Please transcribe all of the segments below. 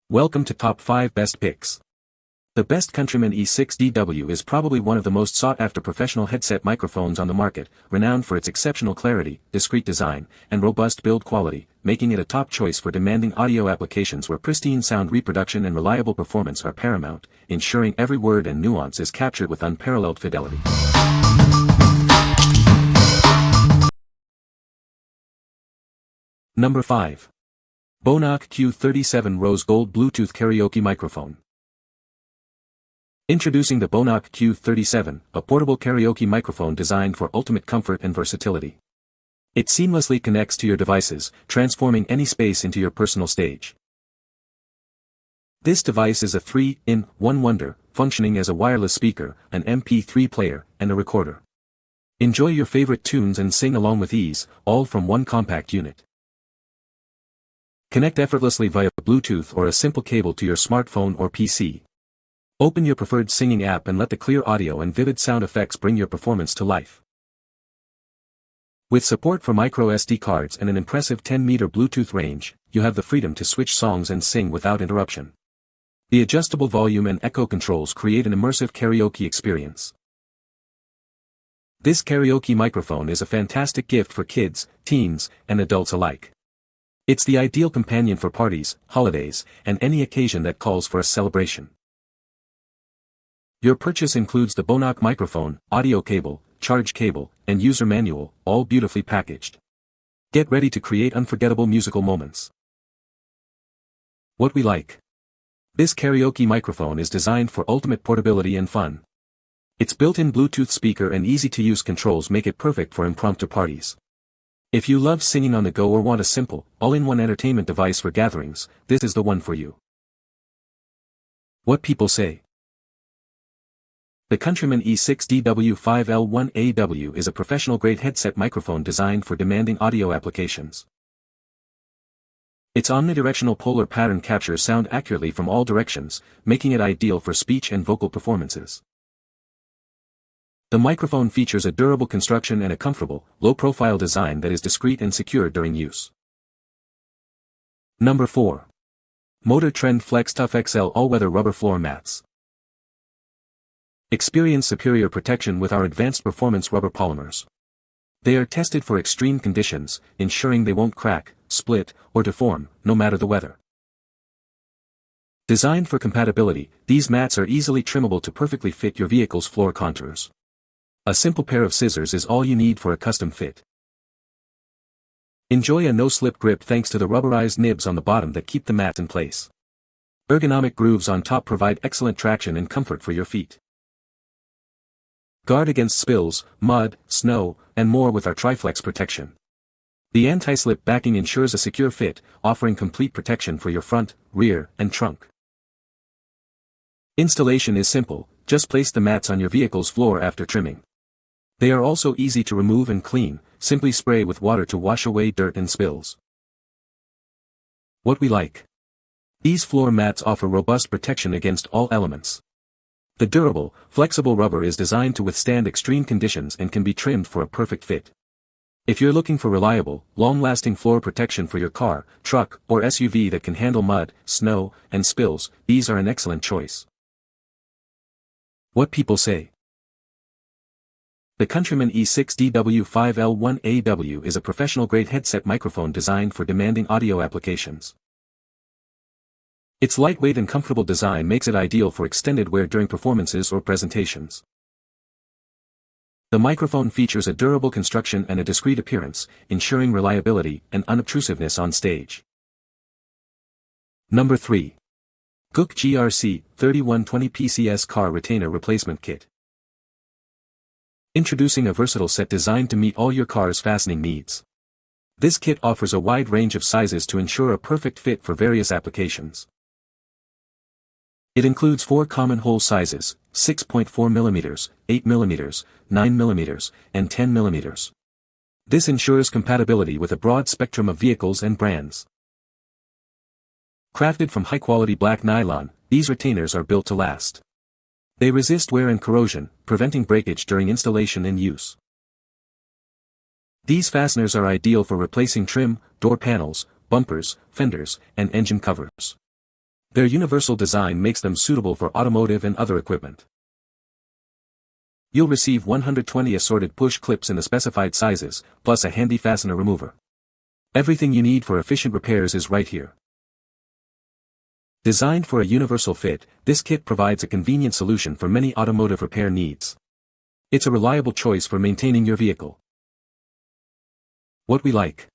Welcome to Top 5 Best Picks. The best Countryman E6DW is probably one of the most sought-after professional headset microphones on the market, renowned for its exceptional clarity, discreet design, and robust build quality, making it a top choice for demanding audio applications where pristine sound reproduction and reliable performance are paramount, ensuring every word and nuance is captured with unparalleled fidelity. Number 5. BONAOK Q37 Rose Gold Bluetooth Karaoke Microphone. Introducing the BONAOK Q37, a portable karaoke microphone designed for ultimate comfort and versatility. It seamlessly connects to your devices, transforming any space into your personal stage. This device is a 3-in-1 wonder, functioning as a wireless speaker, an MP3 player, and a recorder. Enjoy your favorite tunes and sing along with ease, all from one compact unit. Connect effortlessly via Bluetooth or a simple cable to your smartphone or PC. Open your preferred singing app and let the clear audio and vivid sound effects bring your performance to life. With support for micro SD cards and an impressive 10-meter Bluetooth range, you have the freedom to switch songs and sing without interruption. The adjustable volume and echo controls create an immersive karaoke experience. This karaoke microphone is a fantastic gift for kids, teens, and adults alike. It's the ideal companion for parties, holidays, and any occasion that calls for a celebration. Your purchase includes the BONAOK microphone, audio cable, charge cable, and user manual, all beautifully packaged. Get ready to create unforgettable musical moments. What we like. This karaoke microphone is designed for ultimate portability and fun. Its built-in Bluetooth speaker and easy-to-use controls make it perfect for impromptu parties. If you love singing on the go or want a simple, all-in-one entertainment device for gatherings, this is the one for you. What people say. The Countryman E6DW 5L1AW is a professional-grade headset microphone designed for demanding audio applications. Its omnidirectional polar pattern captures sound accurately from all directions, making it ideal for speech and vocal performances. The microphone features a durable construction and a comfortable, low-profile design that is discreet and secure during use. Number 4. Motor Trend FlexToughXL All-Weather Rubber Floor Mats. Experience superior protection with our advanced performance rubber polymers. They are tested for extreme conditions, ensuring they won't crack, split, or deform, no matter the weather. Designed for compatibility, these mats are easily trimmable to perfectly fit your vehicle's floor contours. A simple pair of scissors is all you need for a custom fit. Enjoy a no-slip grip thanks to the rubberized nibs on the bottom that keep the mat in place. Ergonomic grooves on top provide excellent traction and comfort for your feet. Guard against spills, mud, snow, and more with our Triflex protection. The anti-slip backing ensures a secure fit, offering complete protection for your front, rear, and trunk. Installation is simple, just place the mats on your vehicle's floor after trimming. They are also easy to remove and clean, simply spray with water to wash away dirt and spills. What we like. These floor mats offer robust protection against all elements. The durable, flexible rubber is designed to withstand extreme conditions and can be trimmed for a perfect fit. If you're looking for reliable, long-lasting floor protection for your car, truck, or SUV that can handle mud, snow, and spills, these are an excellent choice. What people say. The Countryman E6DW 5L1AW is a professional-grade headset microphone designed for demanding audio applications. Its lightweight and comfortable design makes it ideal for extended wear during performances or presentations. The microphone features a durable construction and a discreet appearance, ensuring reliability and unobtrusiveness on stage. Number 3. GOOACC GRC 3120 PCS Car Retainer Replacement Kit. Introducing a versatile set designed to meet all your car's fastening needs. This kit offers a wide range of sizes to ensure a perfect fit for various applications. It includes 4 common hole sizes, 6.4 mm, 8 mm, 9 mm, and 10 mm. This ensures compatibility with a broad spectrum of vehicles and brands. Crafted from high-quality black nylon, these retainers are built to last. They resist wear and corrosion, preventing breakage during installation and use. These fasteners are ideal for replacing trim, door panels, bumpers, fenders, and engine covers. Their universal design makes them suitable for automotive and other equipment. You'll receive 120 assorted push clips in the specified sizes, plus a handy fastener remover. Everything you need for efficient repairs is right here. Designed for a universal fit, this kit provides a convenient solution for many automotive repair needs. It's a reliable choice for maintaining your vehicle. What we like.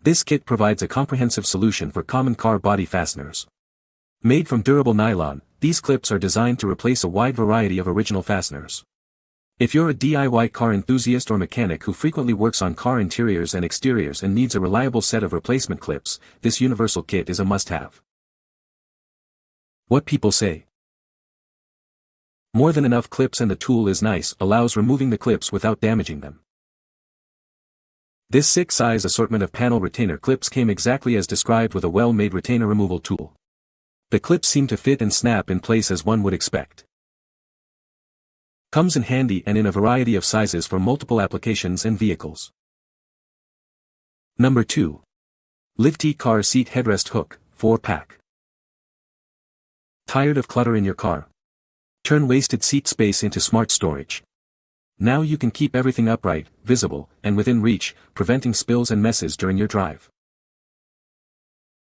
This kit provides a comprehensive solution for common car body fasteners. Made from durable nylon, these clips are designed to replace a wide variety of original fasteners. If you're a DIY car enthusiast or mechanic who frequently works on car interiors and exteriors and needs a reliable set of replacement clips, this universal kit is a must-have. What people say. More than enough clips and the tool is nice, allows removing the clips without damaging them. This 6-size assortment of panel retainer clips came exactly as described with a well-made retainer removal tool. The clips seem to fit and snap in place as one would expect. Comes in handy and in a variety of sizes for multiple applications and vehicles. Number 2. LivTee Car Seat Headrest Hook, 4-pack. Tired of clutter in your car? Turn wasted seat space into smart storage. Now you can keep everything upright, visible, and within reach, preventing spills and messes during your drive.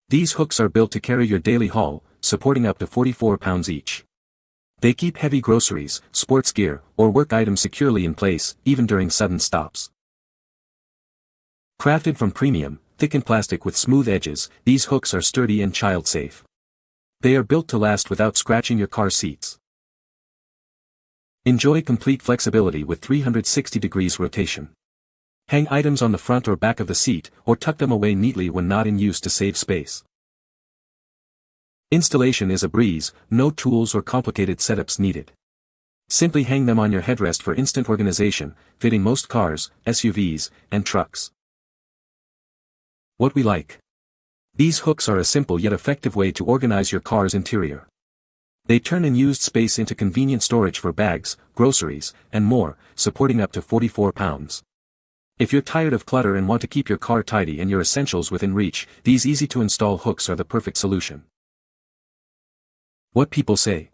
These hooks are built to carry your daily haul, supporting up to 44 pounds each. They keep heavy groceries, sports gear, or work items securely in place, even during sudden stops. Crafted from premium, thickened plastic with smooth edges, these hooks are sturdy and child-safe. They are built to last without scratching your car seats. Enjoy complete flexibility with 360 degrees rotation. Hang items on the front or back of the seat, or tuck them away neatly when not in use to save space. Installation is a breeze, no tools or complicated setups needed. Simply hang them on your headrest for instant organization, fitting most cars, SUVs, and trucks. What we like. These hooks are a simple yet effective way to organize your car's interior. They turn unused space into convenient storage for bags, groceries, and more, supporting up to 44 pounds. If you're tired of clutter and want to keep your car tidy and your essentials within reach, these easy-to-install hooks are the perfect solution. What people say.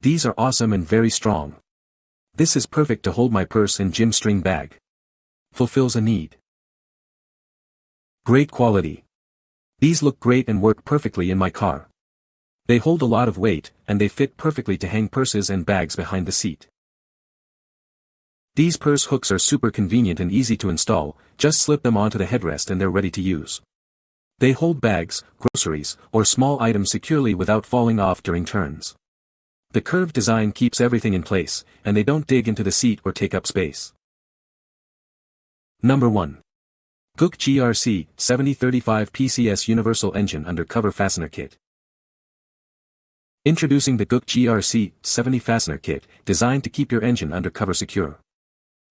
These are awesome and very strong. This is perfect to hold my purse and gym string bag. Fulfills a need. Great quality. These look great and work perfectly in my car. They hold a lot of weight, and they fit perfectly to hang purses and bags behind the seat. These purse hooks are super convenient and easy to install, just slip them onto the headrest and they're ready to use. They hold bags, groceries, or small items securely without falling off during turns. The curved design keeps everything in place, and they don't dig into the seat or take up space. Number 1. GOOACC GRC 7035 PCS Universal Engine Undercover Fastener Kit. Introducing the GOOACC GRC 70 Fastener Kit, designed to keep your engine undercover secure.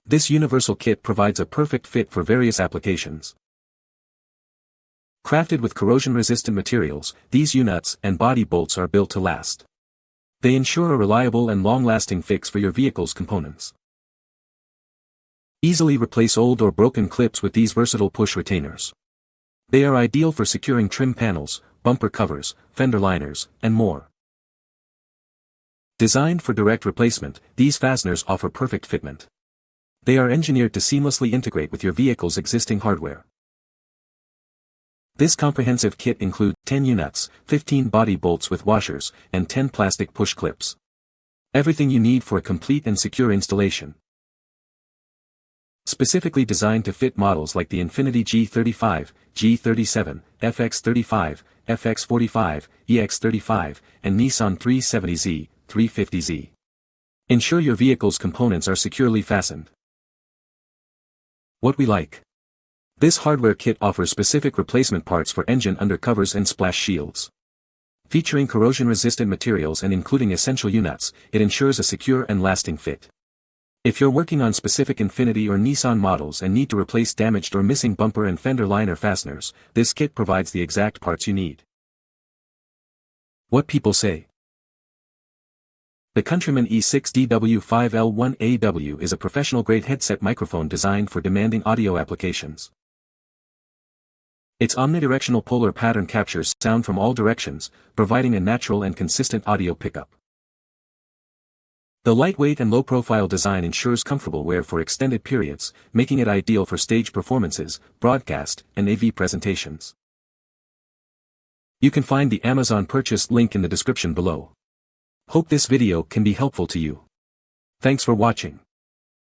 This universal kit provides a perfect fit for various applications. Crafted with corrosion-resistant materials, these U-nuts and body bolts are built to last. They ensure a reliable and long-lasting fix for your vehicle's components. Easily replace old or broken clips with these versatile push retainers. They are ideal for securing trim panels, bumper covers, fender liners, and more. Designed for direct replacement, these fasteners offer perfect fitment. They are engineered to seamlessly integrate with your vehicle's existing hardware. This comprehensive kit includes 10 U-nuts, 15 body bolts with washers, and 10 plastic push clips. Everything you need for a complete and secure installation. Specifically designed to fit models like the Infiniti G35, G37, FX35, FX45, EX35, and Nissan 370Z, 350Z. Ensure your vehicle's components are securely fastened. What we like. This hardware kit offers specific replacement parts for engine undercovers and splash shields. Featuring corrosion-resistant materials and including essential U-nuts, it ensures a secure and lasting fit. If you're working on specific Infiniti or Nissan models and need to replace damaged or missing bumper and fender liner fasteners, this kit provides the exact parts you need. What people say. The Countryman E6DW 5L1AW is a professional-grade headset microphone designed for demanding audio applications. Its omnidirectional polar pattern captures sound from all directions, providing a natural and consistent audio pickup. The lightweight and low-profile design ensures comfortable wear for extended periods, making it ideal for stage performances, broadcast, and AV presentations. You can find the Amazon purchase link in the description below. Hope this video can be helpful to you. Thanks for watching.